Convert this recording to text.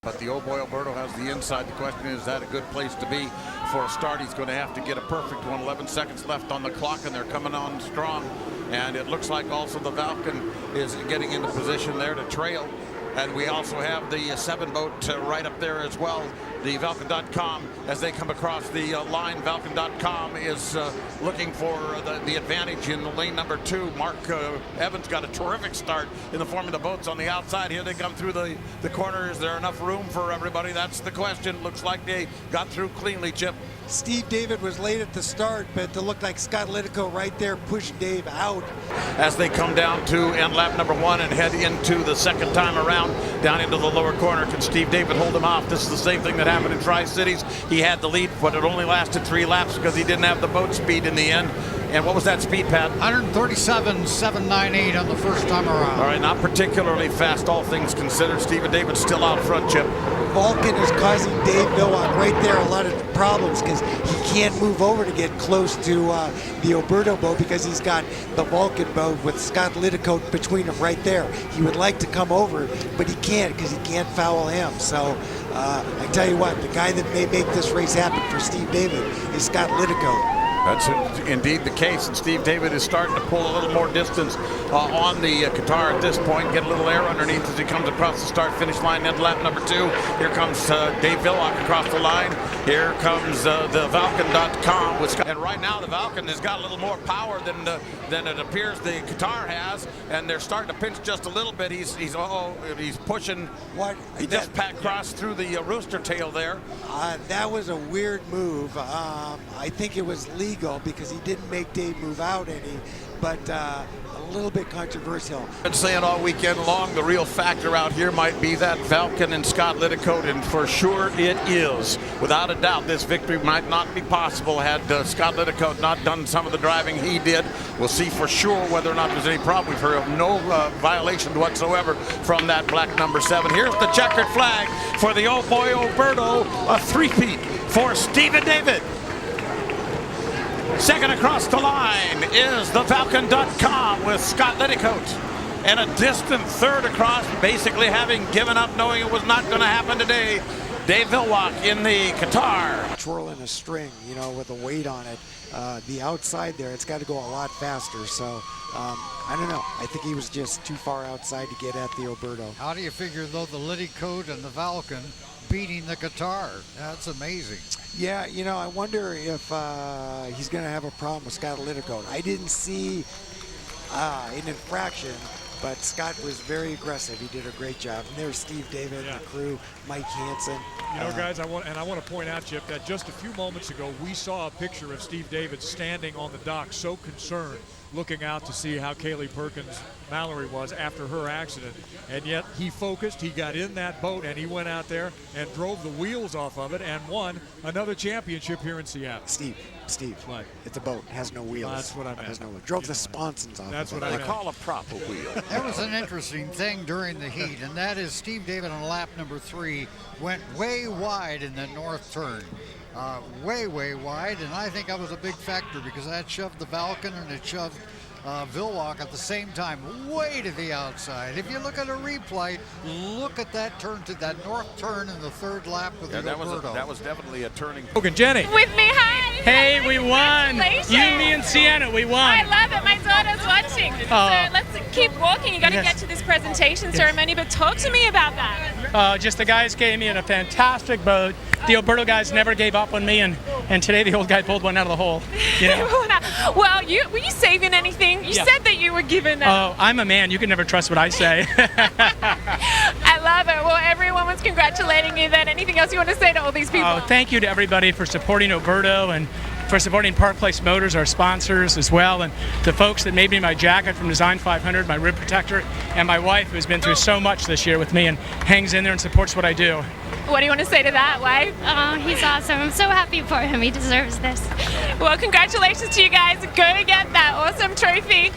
But the old boy Alberto has the inside. The question is that a good place to be for a start? He's going to have to get a perfect one. 11 seconds left on the clock, and they're coming on strong. And it looks like also the Falcon is getting into position there to trail. And we also have the 7 boat right up there as well. The Valken.com, as they come across the line, Valken.com is looking for the advantage in lane number 2. Mark Evans got a terrific start in the form of the boats on the outside. Here they come through the corner. Is there enough room for everybody? That's the question. Looks like they got through cleanly, Chip. Steve David was late at the start, but it looked like Scott Litico right there pushed Dave out. As they come down to end lap number 1 and head into the second time around, down into the lower corner, can Steve David hold him off? This is the same thing that happened in Tri-Cities. He had the lead, but it only lasted 3 laps because he didn't have the boat speed in the end. And what was that speed, Pat? 137.798 on the first time around. All right, not particularly fast, all things considered. Steven David's still out front, Chip. Vulcan is causing Dave Villwock right there a lot of problems because he can't move over to get close to the Alberto boat because he's got the Vulcan boat with Scott Litico between them right there. He would like to come over, but he can't because he can't foul him. So I tell you what, the guy that may make this race happen for Steve David is Scott Litico. That's indeed the case, and Steve David is starting to pull a little more distance on the Qatar at this point, get a little air underneath as he comes across the start-finish line into lap number 2. Here comes Dave Villwock across the line. Here comes the Valken.com. And right now the Falcon has got a little more power than it appears the Qatar has, and they're starting to pinch just a little bit. He's pushing. What? He just crossed through the rooster tail there. That was a weird move. I think it was legal because he didn't make Dave move out any, but a little bit controversial. Been saying all weekend long the real factor out here might be that Falcon and Scott Litico, and for sure it is. Without a doubt, this victory might not be possible had Scott Litico not done some of the driving he did. We'll see for sure whether or not there's any problem. We've heard of no violation whatsoever from that black number 7. Here's the checkered flag for the old boy Alberto, a three-peat for Steven David. Second across the line is the Valken.com with Scott Litico. And a distant third across, basically having given up, knowing it was not going to happen today, Dave Villwock in the Qatar. Twirling a string, you know, with a weight on it. The outside there, it's got to go a lot faster. So, I don't know. I think he was just too far outside to get at the Alberto. How do you figure, though, the Litico and the Falcon beating the Qatar? That's amazing. Yeah, you know, I wonder if he's going to have a problem with Scott Litico. I didn't see an infraction, but Scott was very aggressive. He did a great job. And there's Steve David and the crew, Mike Hansen. You know, guys, I want to point out, Chip, that just a few moments ago we saw a picture of Steve David standing on the dock, so concerned, looking out to see how Kaylee Perkins Mallory was after her accident. And yet he focused, he got in that boat, and he went out there and drove the wheels off of it and won another championship here in Seattle. Steve, what? it's a boat. It has no wheels. That's what I meant. It has no wheels. Drove the sponsons off That's of it. what I They meant. call a proper wheel. There was an interesting thing during the heat, and that is Steve David on lap number 3 went way wide in the north turn. Way wide, and I think that was a big factor because that shoved the Falcon and it shoved Villwock at the same time, way to the outside. If you look at a replay, look at that turn to that north turn in the 3rd lap with the Alberto. That was definitely a turning. Logan, Jenny. With me, hi. Hey, we won. Congratulations. You, me, and Sienna, we won. I love it. My daughter's watching. So let's keep walking. You got to Yes. get to this presentation ceremony, but talk to me about that. Just the guys gave me in a fantastic boat. The Alberto guys never gave up on me, and today the old guy pulled one out of the hole. You know? Well, were you saving anything? You Yeah. said that you were given. Oh, I'm a man. You can never trust what I say. I love it. Well, everyone was congratulating you. Then, anything else you want to say to all these people? Oh, thank you to everybody for supporting Alberto and for supporting Park Place Motors, our sponsors as well, and the folks that made me my jacket from Design 500, my rib protector, and my wife who's been through so much this year with me and hangs in there and supports what I do. What do you want to say to that, wife? Oh, he's awesome. I'm so happy for him. He deserves this. Well, congratulations to you guys. Go get that awesome trophy.